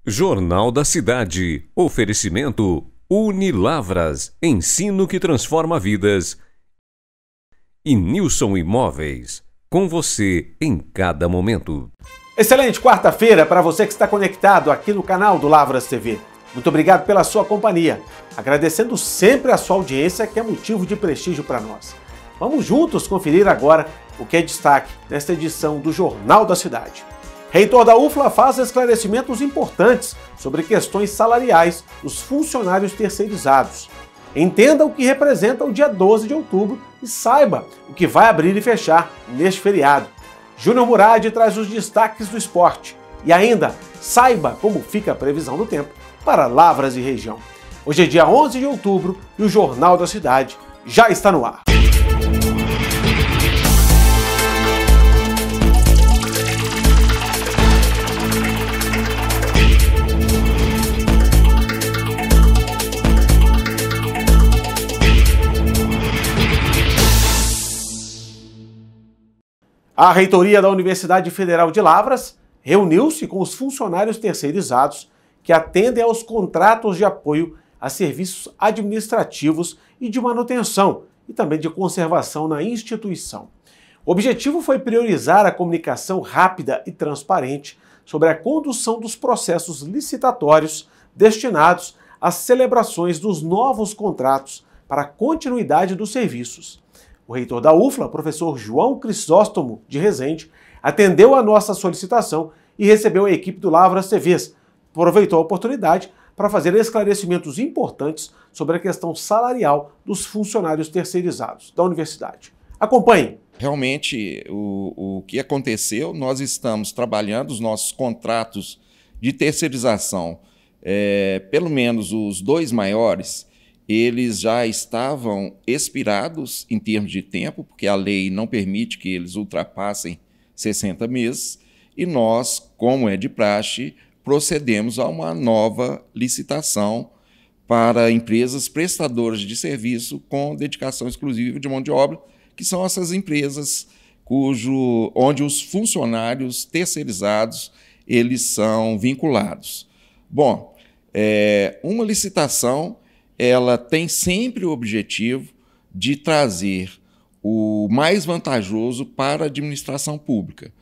Jornal da Cidade. Oferecimento Unilavras. Ensino que transforma vidas. E Nilson Imóveis. Com você em cada momento. Excelente quarta-feira para você que está conectado aqui no canal do Lavras TV. Muito obrigado pela sua companhia. Agradecendo sempre a sua audiência, que é motivo de prestígio para nós. Vamos juntos conferir agora o que é destaque nesta edição do Jornal da Cidade. Reitor da UFLA faz esclarecimentos importantes sobre questões salariais dos funcionários terceirizados. Entenda o que representa o dia 12 de outubro e saiba o que vai abrir e fechar neste feriado. Júnior Murad traz os destaques do esporte. E ainda, saiba como fica a previsão do tempo para Lavras e região. Hoje é dia 11 de outubro e o Jornal da Cidade já está no ar. A reitoria da Universidade Federal de Lavras reuniu-se com os funcionários terceirizados que atendem aos contratos de apoio a serviços administrativos e de manutenção e também de conservação na instituição. O objetivo foi priorizar a comunicação rápida e transparente sobre a condução dos processos licitatórios destinados às celebrações dos novos contratos para a continuidade dos serviços. O reitor da UFLA, professor João Crisóstomo de Rezende, atendeu a nossa solicitação e recebeu a equipe do Lavras TVs. Aproveitou a oportunidade para fazer esclarecimentos importantes sobre a questão salarial dos funcionários terceirizados da universidade. Acompanhe. Realmente, o que aconteceu, nós estamos trabalhando os nossos contratos de terceirização, pelo menos os dois maiores, eles já estavam expirados em termos de tempo, porque a lei não permite que eles ultrapassem 60 meses, e nós, como é de praxe, procedemos a uma nova licitação para empresas prestadoras de serviço com dedicação exclusiva de mão de obra, que são essas empresas onde os funcionários terceirizados eles são vinculados. Bom, uma licitação ela tem sempre o objetivo de trazer o mais vantajoso para a administração pública.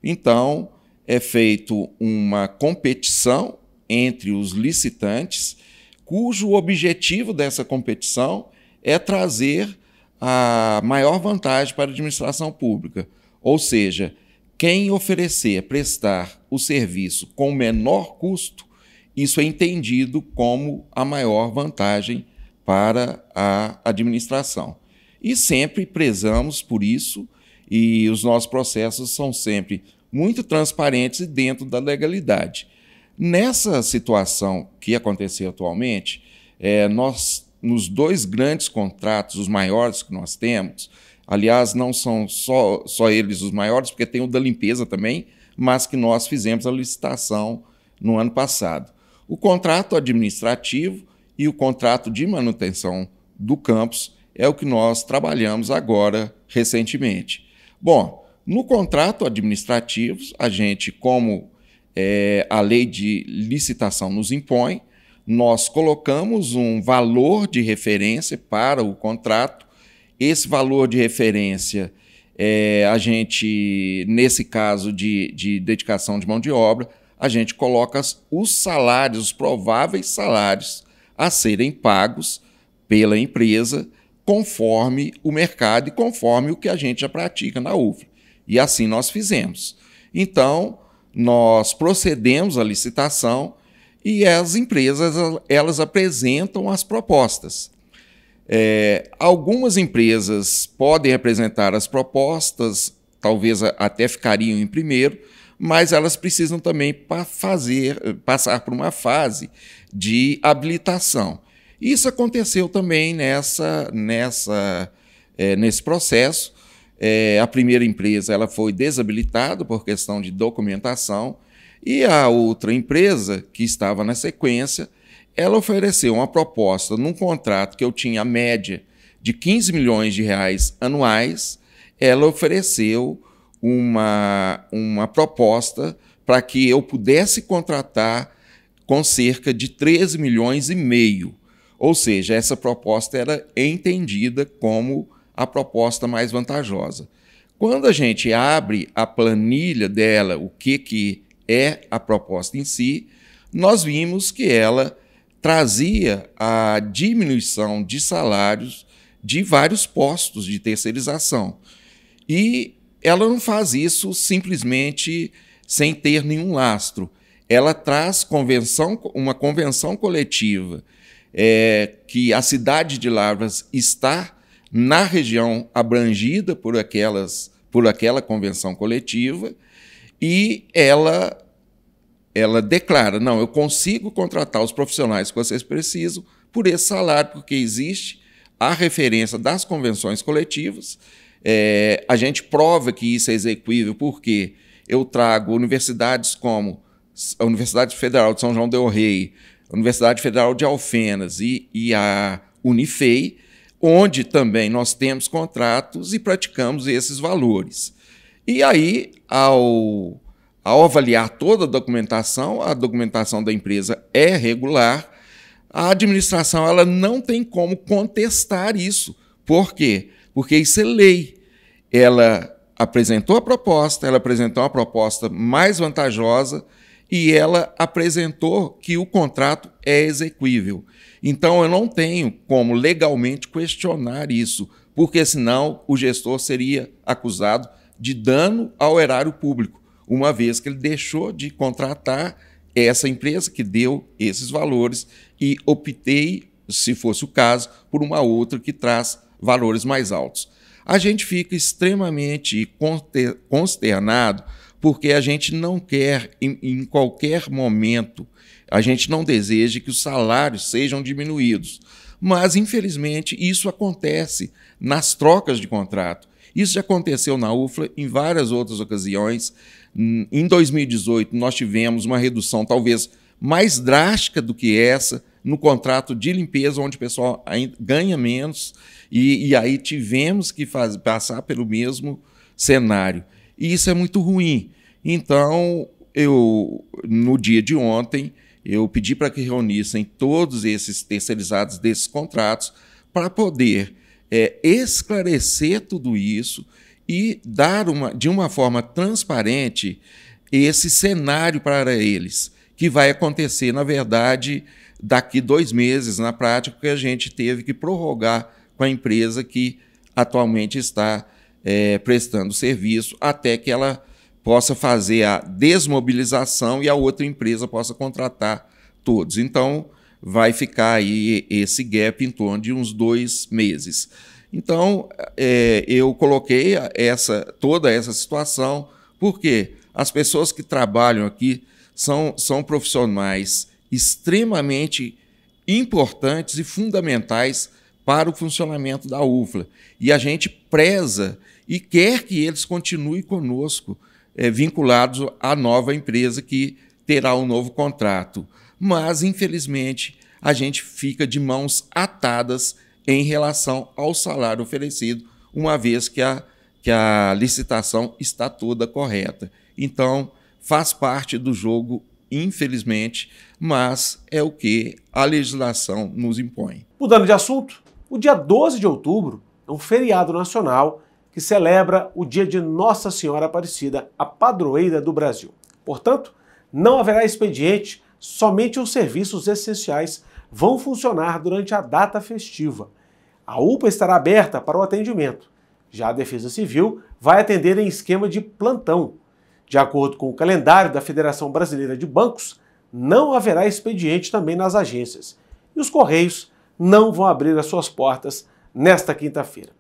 Então, é feita uma competição entre os licitantes, cujo objetivo dessa competição é trazer a maior vantagem para a administração pública. Ou seja, quem prestar o serviço com menor custo, isso é entendido como a maior vantagem para a administração. E sempre prezamos por isso, e os nossos processos são sempre muito transparentes e dentro da legalidade. Nessa situação que aconteceu atualmente, nos dois grandes contratos, os maiores que nós temos, aliás, não são só eles os maiores, porque tem o da limpeza também, mas que nós fizemos a licitação no ano passado. O contrato administrativo e o contrato de manutenção do campus é o que nós trabalhamos agora recentemente. Bom, no contrato administrativo, a gente, como a lei de licitação nos impõe, nós colocamos um valor de referência para o contrato. Esse valor de referência, a gente, nesse caso de dedicação de mão de obra, a gente coloca os salários, os prováveis salários a serem pagos pela empresa conforme o mercado e conforme o que a gente já pratica na UFLA. E assim nós fizemos. Então, nós procedemos à licitação e as empresas elas apresentam as propostas. Algumas empresas podem apresentar as propostas, talvez até ficariam em primeiro, mas elas precisam também passar por uma fase de habilitação. Isso aconteceu também nesse processo. A primeira empresa ela foi desabilitada por questão de documentação e a outra empresa, que estava na sequência, ela ofereceu uma proposta num contrato que eu tinha a média de 15 milhões de reais anuais, ela ofereceu uma proposta para que eu pudesse contratar com cerca de 13 milhões e meio. Ou seja, essa proposta era entendida como a proposta mais vantajosa. Quando a gente abre a planilha dela, o que é a proposta em si, nós vimos que ela trazia a diminuição de salários de vários postos de terceirização. E ela não faz isso simplesmente sem ter nenhum lastro. Ela traz uma convenção coletiva que a cidade de Lavras está na região abrangida por aquela convenção coletiva, e ela declara, não, eu consigo contratar os profissionais que vocês precisam por esse salário, porque existe a referência das convenções coletivas. A gente prova que isso é execuível porque eu trago universidades como a Universidade Federal de São João del Rei, a Universidade Federal de Alfenas e a Unifei, onde também nós temos contratos e praticamos esses valores. E aí, ao avaliar toda a documentação da empresa é regular, a administração ela não tem como contestar isso. Por quê? Porque isso é lei. Ela apresentou a proposta, ela apresentou uma proposta mais vantajosa e ela apresentou que o contrato é exequível. Então, eu não tenho como legalmente questionar isso, porque senão o gestor seria acusado de dano ao erário público, uma vez que ele deixou de contratar essa empresa que deu esses valores e optei, se fosse o caso, por uma outra que traz valores mais altos. A gente fica extremamente consternado porque a gente não quer, em qualquer momento, a gente não deseja que os salários sejam diminuídos. Mas, infelizmente, isso acontece nas trocas de contrato. Isso já aconteceu na UFLA em várias outras ocasiões. Em 2018, nós tivemos uma redução talvez mais drástica do que essa no contrato de limpeza, onde o pessoal ganha menos, e aí tivemos que passar pelo mesmo cenário. E isso é muito ruim. Então, no dia de ontem, eu pedi para que reunissem todos esses terceirizados desses contratos para poder esclarecer tudo isso e dar de uma forma transparente esse cenário para eles, que vai acontecer, na verdade, daqui 2 meses, na prática, porque a gente teve que prorrogar com a empresa que atualmente está prestando serviço até que ela possa fazer a desmobilização e a outra empresa possa contratar todos. Então, vai ficar aí esse gap em torno de uns 2 meses. Então, eu coloquei toda essa situação porque as pessoas que trabalham aqui são profissionais extremamente importantes e fundamentais para o funcionamento da UFLA. E a gente preza e quer que eles continuem conosco, vinculados à nova empresa que terá um novo contrato. Mas, infelizmente, a gente fica de mãos atadas em relação ao salário oferecido, uma vez que a licitação está toda correta. Então, faz parte do jogo, infelizmente, mas é o que a legislação nos impõe. Mudando de assunto, o dia 12 de outubro é um feriado nacional que celebra o dia de Nossa Senhora Aparecida, a padroeira do Brasil. Portanto, não haverá expediente, somente os serviços essenciais vão funcionar durante a data festiva. A UPA estará aberta para o atendimento. Já a Defesa Civil vai atender em esquema de plantão. De acordo com o calendário da Federação Brasileira de Bancos, não haverá expediente também nas agências. E os Correios não vão abrir as suas portas nesta quinta-feira.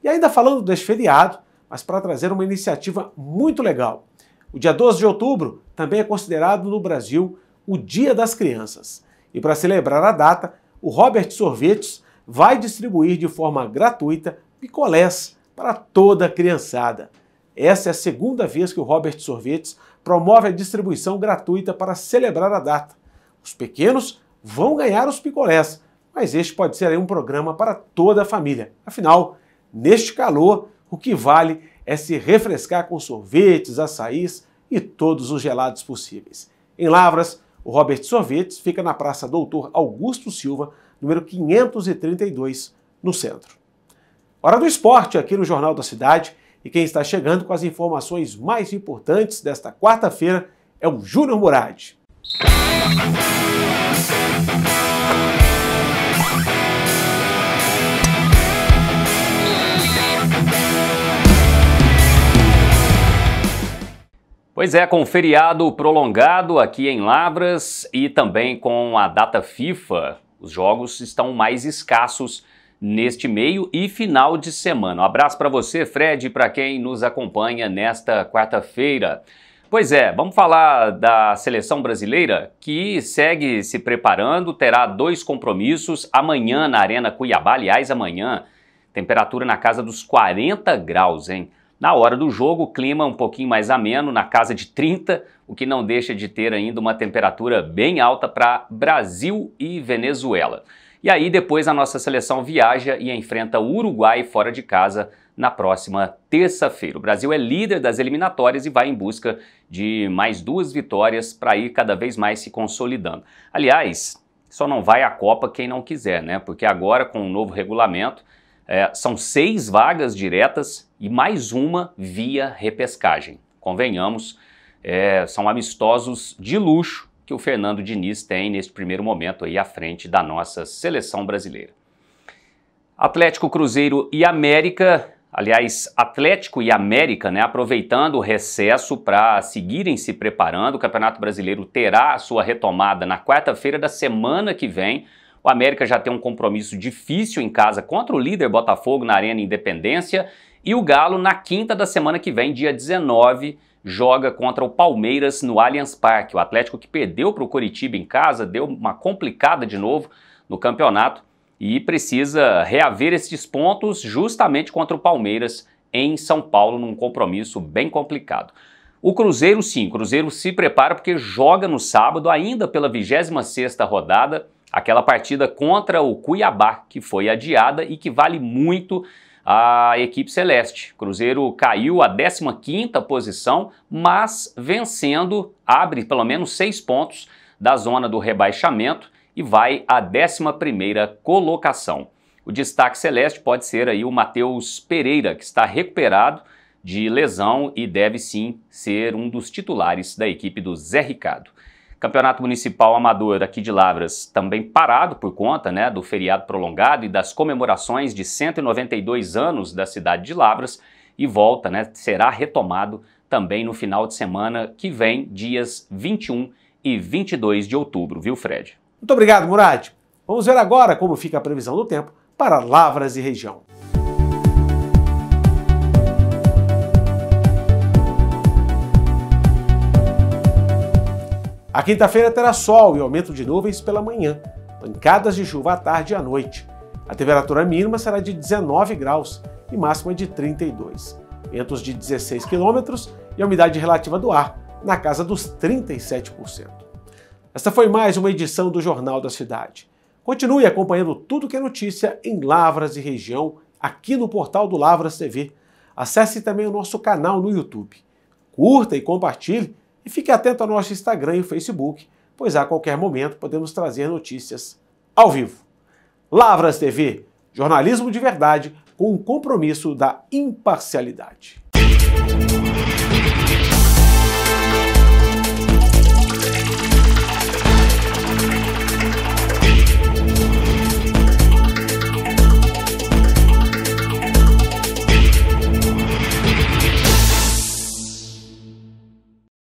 E ainda falando deste feriado, mas para trazer uma iniciativa muito legal. O dia 12 de outubro também é considerado no Brasil o Dia das Crianças. E para celebrar a data, o Robert Sorvetes vai distribuir de forma gratuita picolés para toda a criançada. Essa é a segunda vez que o Robert Sorvetes promove a distribuição gratuita para celebrar a data. Os pequenos vão ganhar os picolés, mas este pode ser aí um programa para toda a família. Afinal, neste calor, o que vale é se refrescar com sorvetes, açaís e todos os gelados possíveis. Em Lavras, O Robert Sorvetes fica na Praça Doutor Augusto Silva, número 532, no centro. Hora do esporte aqui no Jornal da Cidade, e quem está chegando com as informações mais importantes desta quarta-feira é o Júnior Murad. Pois é, com o feriado prolongado aqui em Lavras e também com a data FIFA, os jogos estão mais escassos neste meio e final de semana. Um abraço para você, Fred, e para quem nos acompanha nesta quarta-feira. Pois é, vamos falar da seleção brasileira que segue se preparando, terá 2 compromissos amanhã na Arena Cuiabá. Aliás, amanhã, temperatura na casa dos 40 graus, hein? Na hora do jogo, o clima um pouquinho mais ameno, na casa de 30, o que não deixa de ter ainda uma temperatura bem alta para Brasil e Venezuela. E aí depois a nossa seleção viaja e enfrenta o Uruguai fora de casa na próxima terça-feira. O Brasil é líder das eliminatórias e vai em busca de mais 2 vitórias para ir cada vez mais se consolidando. Aliás, só não vai à Copa quem não quiser, né? Porque agora com o novo regulamento, são 6 vagas diretas e mais uma via repescagem. Convenhamos, são amistosos de luxo que o Fernando Diniz tem neste primeiro momento aí à frente da nossa seleção brasileira. Atlético, Cruzeiro e América, aliás, Atlético e América, né, aproveitando o recesso para seguirem se preparando. O Campeonato Brasileiro terá a sua retomada na quarta-feira da semana que vem. O América já tem um compromisso difícil em casa contra o líder Botafogo na Arena Independência e o Galo na quinta da semana que vem, dia 19, joga contra o Palmeiras no Allianz Parque. O Atlético que perdeu para o Coritiba em casa, deu uma complicada de novo no campeonato e precisa reaver esses pontos justamente contra o Palmeiras em São Paulo, num compromisso bem complicado. O Cruzeiro sim, o Cruzeiro se prepara porque joga no sábado, ainda pela 26ª rodada, aquela partida contra o Cuiabá, que foi adiada e que vale muito a equipe celeste. O Cruzeiro caiu à 15ª posição, mas vencendo, abre pelo menos 6 pontos da zona do rebaixamento e vai à 11ª colocação. O destaque celeste pode ser aí o Matheus Pereira, que está recuperado de lesão e deve sim ser um dos titulares da equipe do Zé Ricardo. Campeonato Municipal Amador aqui de Lavras também parado por conta, né, do feriado prolongado e das comemorações de 192 anos da cidade de Lavras e volta, né, será retomado também no final de semana que vem, dias 21 e 22 de outubro, viu, Fred? Muito obrigado, Murad. Vamos ver agora como fica a previsão do tempo para Lavras e região. A quinta-feira terá sol e aumento de nuvens pela manhã, pancadas de chuva à tarde e à noite. A temperatura mínima será de 19 graus e máxima de 32. Ventos de 16 km e a umidade relativa do ar na casa dos 37%. Esta foi mais uma edição do Jornal da Cidade. Continue acompanhando tudo que é notícia em Lavras e região, aqui no portal do Lavras TV. Acesse também o nosso canal no YouTube. Curta e compartilhe. E fique atento ao nosso Instagram e Facebook, pois a qualquer momento podemos trazer notícias ao vivo. Lavras TV, jornalismo de verdade com um compromisso da imparcialidade.